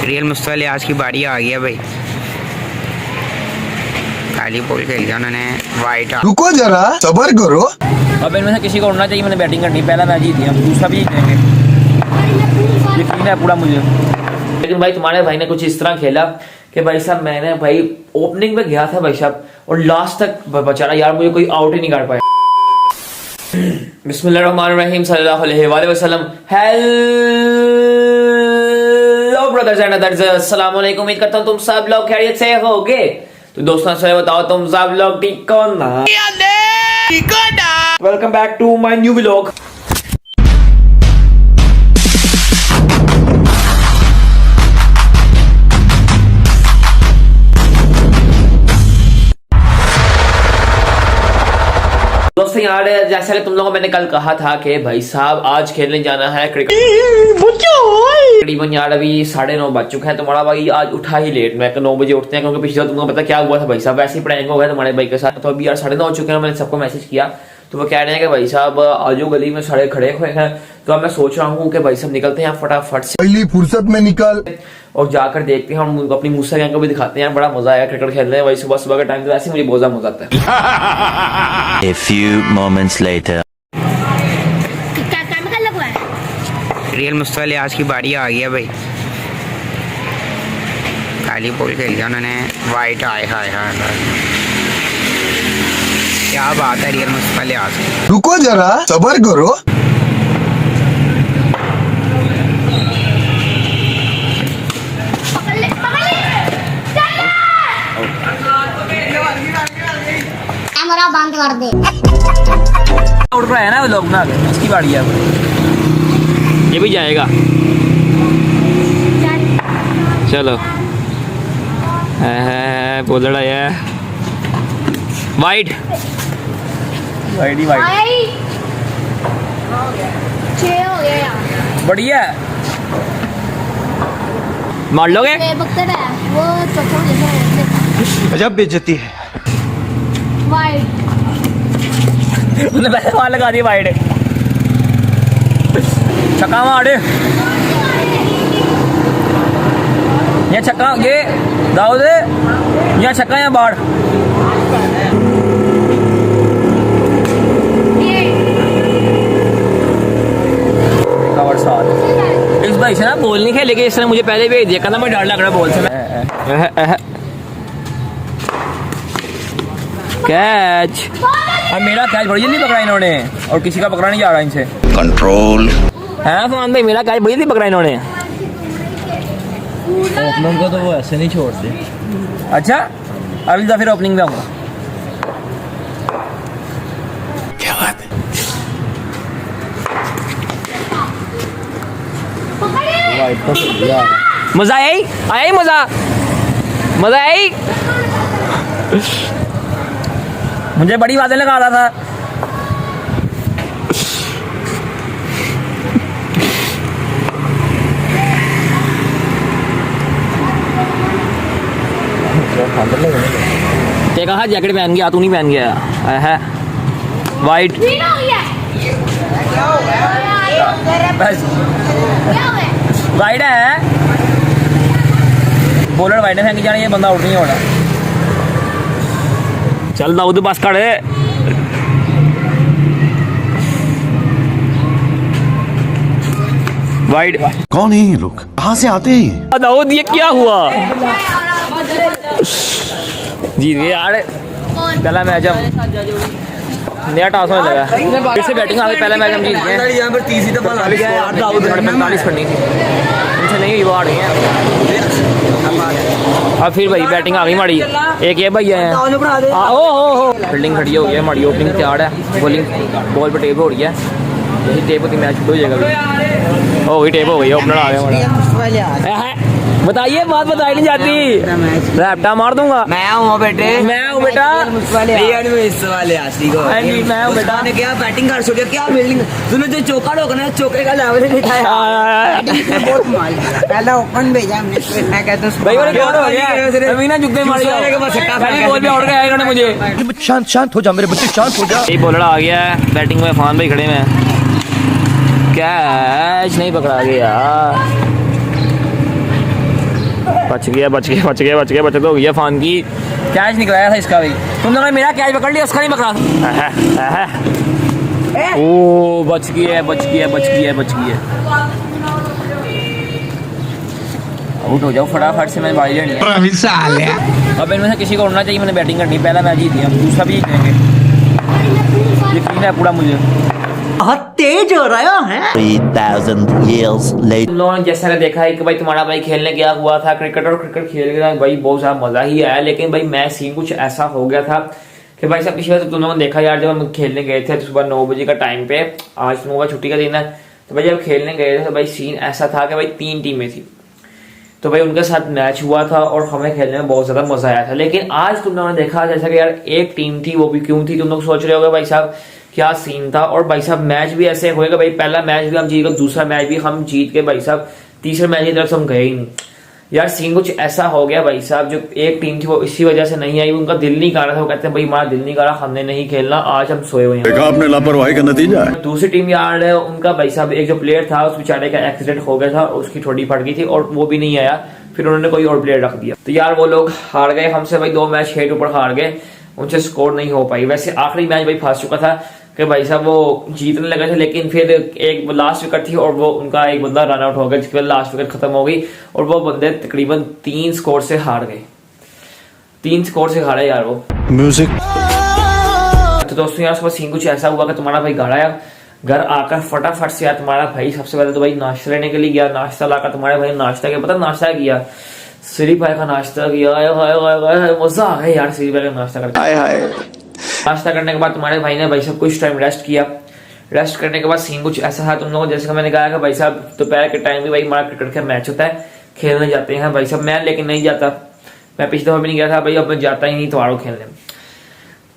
Real Mustafa आज की बारी आ गया भाई। काली बॉल खेल दिया उन्होंने, वाइट। रुको जरा सबर करो। अब इनमें से किसी को उड़ना चाहिए। मैंने बैटिंग करनी, पहला मैच जीत दिया, दूसरा भी जीतेंगे, यकीन है पूरा मुझे। लेकिन भाई तुम्हारे भाई ने कुछ इस तरह खेला कि भाई साहब मैंने भाई ओपनिंग में गया था भाई साहब, और लास्ट तक बेचारा यार मुझे कोई आउट ही नहीं कर पाया। बिस्मिल्लाहिर्रहमानिर्रहीम सल्लल्लाहु अलैहि वसल्लम। हेलो ब्रदर्स एंड अदर्स, अस्सलाम वालेकुम। उम्मीद करता हूँ तुम सब लोग खैरियत से होगे। तो दोस्तों से बताओ तुम सब लोग ठीक हो ना? Welcome back to my new vlog. दोस्तों यार जैसे तुम लोगों को मैंने कल कहा था कि भाई साहब आज खेलने जाना है क्रिकेट। तकरीबन यार अभी 9:30 बज चुका है। तुम्हारा भाई आज उठा ही लेट, मैं 9 बजे उठते हैं क्योंकि पिछले तुमको पता क्या हुआ था भाई साहब, वैसे ही प्रैंक हो गया तुम्हारे भाई के साथ। तो अभी यार 9:30 हो चुके हैं, मैंने सबको मैसेज किया तो वो कह रहे हैं कि भाई साहब आजो गली में सारे खड़े हुए हैं। तो अब मैं सोच रहा हूँ कि भाई साहब निकलते हैं फटाफट से, पहली फुर्सत में निकल और जाकर देखते हैं हम अपनी मूसा गैंग को भी दिखाते हैं। बड़ा मजा आया क्रिकेट खेलने में, वही सुबह सुबह का टाइम तो वैसे मुझे बहुत ज्यादा मजा आता है। A few moments later. Real Mustafa आज की बारी आ गया भाई। काली बॉल खेल दिया उन्होंने, वाइट। आए हाय हाय हाय, क्या बात है रियल मुस्तफा आज। रुको जरा सबर करो। कैमरा बंद कर दे। उड़ रहा है ना वो लोग ना, इसकी बारी है, ये भी जाएगा। चलो बोल रहा है वाइट वाइट ही वाइट, बढ़िया मार लोगे। गजब बेइज्जती है। उसने पहले वहां लगा दी वाइट, छक्का मार या छक्का, ये दाऊद या छक्का या बाढ़। इस भाई से ना बॉल नहीं खेले, इसने मुझे पहले भेज दिया, कहना मैं डर लग रहा बॉल से। कैच, अब मेरा कैच बड़ी जल्दी पकड़ा इन्होंने, और किसी का पकड़ा नहीं जा रहा इनसे। Control. हाँ फमान भाई, मेरा कैच बड़ी जल्दी पकड़ा इन्होंने। ओपनर को तो वो ऐसे नहीं छोड़ते। अच्छा अभी तो फिर ओपनिंग में आऊंगा। क्या बात है? मजा आया ही मजा आई। मुझे बड़ी बातें लगा रहा था। ते कहा जैकेट पहन गया, तू नहीं पहन गया है। वाइट वाइट है, बॉलर वाइट ने फेंक जाना, ये बंदा आउट नहीं होना। चल दाऊद बस खड़े। वाइट, कौन है ये लोग, कहाँ से आते हैं? दाऊद ये क्या हुआ? जीत गए यार पहला मैच हम, नया टॉस होने लगा, फिर से बैटिंग आ गई। पहला मैच हम जीत गए। यहाँ पर 45 करनी थी, उनसे नहीं हुई, वो आ रही है। अब फिर भाई बैटिंग आ गई हमारी, एक ये भैया है। ओ फील्डिंग खड़ी हो गई है हमारी, ओपनिंग तैयार है, बॉलिंग बॉल पर टेप हो रही है। यही टेप होती मैच हो जाएगा। हो गई टेप, हो गई, ओपनर आ गया हमारा। बताइए, बात बताई नहीं जाती, रैप्टा मार दूंगा। मैं हूँ बेटे, मैं हूँ बेटा, मैं हूँ बेटा ने क्या बैटिंग कर सके, क्या फील्डिंग, तूने जो चौका रोकना, चौके का लेवल ही दिखाया। बहुत माल पहला ओपन भेजा हमने, मैं कहता हूँ भाई वाले क्या हो गया, अभी ना जुगते मार गया, पहले बॉल पे आउट गया इन्होंने मुझे। शांत हो जा मेरे बच्चे, शांत हो जा। ये बॉलर आ गया है बैटिंग में, फान भाई खड़े हैं, कैच नहीं पकड़ा गया। बच गया बचत हो गया फान की। कैच निकलाया था इसका भी, तुम लोगों ने मेरा कैच पकड़ लिया, उसका नहीं पकड़ा। ओ बच गया। आउट हो जाओ फटाफट से, मैंने बारी लेनी है। अब इनमें से किसी को उड़ना चाहिए, मैंने बैटिंग करनी, पहला मैच जीत दिया, दूसरा भी जीत लेंगे, यकीन है पूरा मुझे। बहुत तेज हो रहा है। 3,000 years later. तुम लोगों ने जैसा देखा है कि भाई तुम्हारा भाई खेलने गया हुआ था क्रिकेट, और क्रिकेट खेल गया भाई बहुत ज्यादा मजा ही आया, लेकिन भाई मैच सीन कुछ ऐसा हो गया था कि भाई सब पिछले बार तुम लोगों ने देखा यार, जब हम खेलने गए थे तो सुबह 9 बजे का टाइम पे, आज 9 बजे छुट्टी का दिन है, तो भाई जब खेलने गए थे तो भाई सीन ऐसा था कि भाई 3 टीमें थी, तो भाई उनके साथ मैच हुआ था और हमें खेलने में बहुत ज्यादा मजा आया था। लेकिन आज तुम लोगों ने देखा जैसा कि यार एक टीम थी, वो भी क्यों थी, तुम लोग सोच रहे होगे भाई साहब क्या सीन था। और भाई साहब मैच भी ऐसे होएगा, भाई पहला मैच भी हम जीत गए, दूसरा मैच भी हम जीत के भाई साहब, तीसरे मैच की तरफ हम गए ही नहीं। यार सीन कुछ ऐसा हो गया भाई साहब, जो एक टीम थी वो इसी वजह से नहीं आई, उनका दिल नहीं कर रहा था, वो कहते हैं भाई हमारा दिल नहीं कर रहा, हमने नहीं खेलना, आज हम सोए हुए हैं। आपने लापरवाही का नतीजा है। दूसरी टीम यार उनका भाई साहब एक जो प्लेयर था उस बेचारे का एक्सीडेंट हो गया था, उसकी ठोड़ी फट गई थी और वो भी नहीं आया, फिर उन्होंने कोई और प्लेयर रख दिया। तो यार वो लोग हार गए हमसे भाई, 2 मैच 6 ऊपर हार गए, उनसे स्कोर नहीं हो पाई। वैसे आखिरी मैच भाई फंस चुका था कि भाई साहब वो जीतने लगे थे, लेकिन फिर एक लास्ट विकेट थी और वो उनका एक बंदा रन आउट हो गया, जिसके बाद लास्ट विकेट खत्म हो गई और वो बंदे तकरीबन 3 स्कोर से हार गए, 3 स्कोर से हारे यार वो। म्यूजिक। तो दोस्तों यार उसका सीन कुछ ऐसा हुआ कि तुम्हारा भाई घर आया, घर आकर फटाफट से यार तुम्हारा भाई सबसे पहले तो भाई नाश्ता लेने के लिए गया, नाश्ता लाकर तुम्हारे भाई नाश्ता किया, पता नाश्ता किया सिर्फ भाई का नाश्ता किया, मजा आ गया यार सिर्फ भाई का नाश्ता करके। नाश्ता करने के बाद तुम्हारे भाई ने भाई साहब कुछ टाइम रेस्ट किया, रेस्ट करने के बाद सीन कुछ ऐसा था तुम लोगों, जैसे मैंने कहा कि भाई साहब दोपहर के टाइम भी भाई हमारा क्रिकेट का मैच होता है, खेलने जाते हैं भाई साहब, मैं लेकिन नहीं जाता, मैं पिछले दफा भी नहीं गया था भाई, अब मैं जाता ही नहीं तुम्हारों खेलने।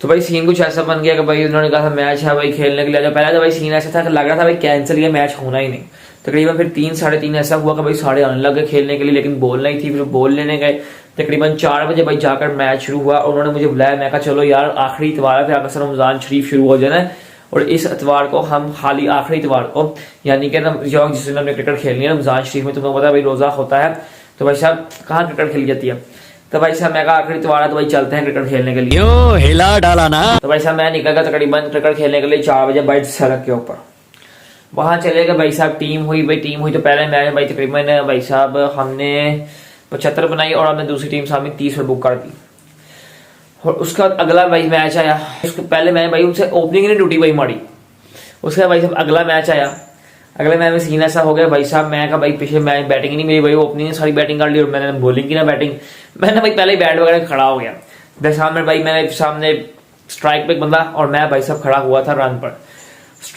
तो भाई सीन कुछ ऐसा बन गया कि भाई उन्होंने कहा था मैच है भाई खेलने के लिए, जो पहले तो भाई सीन ऐसा था कि लग रहा था भाई कैंसिल, ये मैच होना ही नहीं। तकरीबन फिर 3 साढ़े 3 ऐसा हुआ कि भाई साढ़े आने लगे खेलने के लिए, लेकिन बॉल नहीं थी, फिर बॉल लेने गए, तकरीबन 4 बजे भाई जाकर मैच शुरू हुआ और उन्होंने मुझे बुलाया, मैं कहा चलो यार आखिरी इतवार है, फिर रमजान शरीफ शुरू हो जाना है और इस इतवार को हम खाली आखिरी इतवार को, यानी कि जिस दिन हमने क्रिकेट खेलनी है रमजान शरीफ में, तुम्हें पता है भाई रोजा होता है, तो भाई साहब कहाँ क्रिकेट खेली जाती है, तो भाई साहब मैं कहा आखिरी इतवार है तो भाई चलते हैं क्रिकेट खेलने के लिए, हिला डाला ना। तो भाई साहब मैं निकल गया तकरीबन क्रिकेट खेलने के लिए 4 बजे बाइट सड़क के ऊपर, वहां चले गए भाई साहब, टीम हुई तो पहले मैच भाई तकरीबन भाई साहब हमने 75 बनाई और हमने दूसरी टीम सामने 30 पर बुक कर दी। और उसका अगला भाई मैच आया, उसके पहले मैं भाई उनसे ओपनिंग ने ड्यूटी भाई मारी, उसके भाई साहब अगला मैच आया, अगले मैच में सीन ऐसा हो गया भाई साहब, मैं कहा भाई पिछले मैच बैटिंग नहीं मेरी, भाई ओपनिंग ने सारी बैटिंग कर ली और मैंने बॉलिंग की ना बैटिंग, मैंने भाई पहले ही बैट वगैरह खड़ा हो गया, सामने भाई मैंने सामने स्ट्राइक पे एक बंदा और मैं भाई साहब खड़ा हुआ था रन पर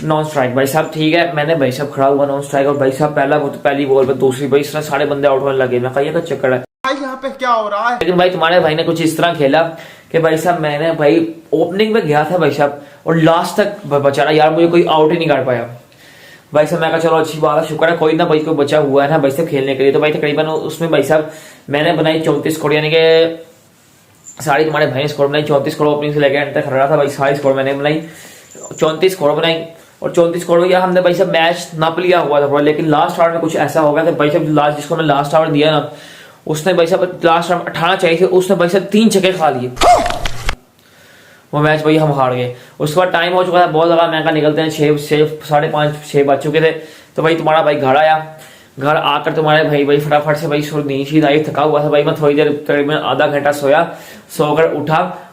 नॉन स्ट्राइक, भाई साहब ठीक है, मैंने भाई साहब खड़ा हुआ नॉन स्ट्राइक और भाई साहब पहली बॉल पर दूसरी भाई इस तरह सारे बंदे आउट होने लगे, मैं कहा ये चक्कर है यहाँ पे क्या हो रहा है। लेकिन भाई तुम्हारे भाई ने कुछ इस तरह खेला कि भाई साहब मैंने भाई ओपनिंग पे गया था भाई साहब और लास्ट तक बचा रहा यार, मुझे कोई आउट ही नहीं कर पाया भाई साहब। मैं कहा चलो अच्छी बात है, शुक्र है कोई ना भाई को बचा हुआ है ना भाई साहब खेलने के लिए। तो भाई तकरीबन उसमें भाई साहब मैंने बनाई 34 स्कोर, यानी कि सारी तुम्हारे भाई ने स्कोर बनाई 34 स्कोर, ओपनिंग से लेकर एंड तक रहा था भाई, सारी स्कोर मैंने बनाई 34 स्कोर बनाई और 34 स्कोर में हमने भाई साहब मैच नाप लिया हुआ था, लेकिन लास्ट आवर में कुछ ऐसा हो गया था भाई साहब, लास्ट जिसको मैं लास्ट आवर दिया ना उसने भाई साहब लास्ट आवर 18 चाहिए थे, उसने भाई साहब 3 छक्के खा लिए, वो मैच भाई हम हार गए। उसके बाद टाइम हो चुका था बहुत लगा, मैं कहा निकलते हैं, 5:30 बज चुके थे। तो भाई तुम्हारा भाई घर आया, घर आकर तुम्हारे भाई फटाफट से भाई नींद आई, थका हुआ था भाई, मैं थोड़ी देर तकरीबन आधा घंटा सोया, सोकर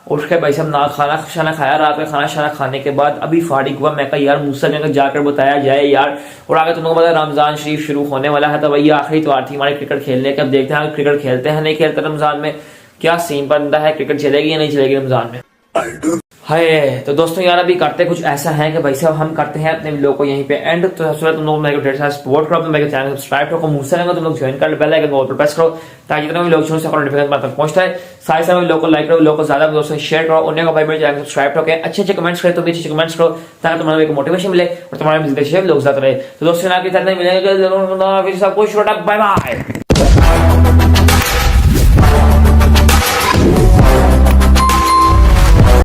उठ के भाई साहब ना खाना शाना खाया, रात में खाना शाना खाने के बाद अभी फारिग हुआ। मैं कहा यार मुझसे मैं जाकर बताया जाए यार, और आगे तुम लोगों को पता रमजान शरीफ शुरू होने वाला है, तो भाई ये आखिरी इतवार थी हमारे क्रिकेट खेलने के, अब देखते हैं क्रिकेट खेलते हैं नहीं खेलते रमजान में, क्या सीन बनता है, क्रिकेट चलेगी या नहीं चलेगी रमजान में। है तो दोस्तों यार अभी करते कुछ ऐसा है कि भाई साहब हम करते हैं अपने वीडियो को यहीं पे एंड। तो सबसे पहले तुम लोग मेरे को ढेर सारा सपोर्ट करो, अपने मेरे चैनल सब्सक्राइब करो, मुझसे रहेगा तुम लोग ज्वाइन कर लो, बेल आइकन को प्रेस करो ताकि जितना भी लोग छोड़ सको नोटिफिकेशन तक पहुंचता है। साथ साथ लोगों को लाइक करो, लोगों को ज्यादा दोस्तों शेयर करो, उन्हें को भाई मेरे चैनल सब्सक्राइब करो, अच्छे कमेंट्स करें तो भी अच्छे कमेंट्स करो ताकि तुम्हारा एक मोटिवेशन मिले और तुम्हारे लोग ज्यादा रहे। तो दोस्तों मिलेंगे सब कुछ, बाय बाय।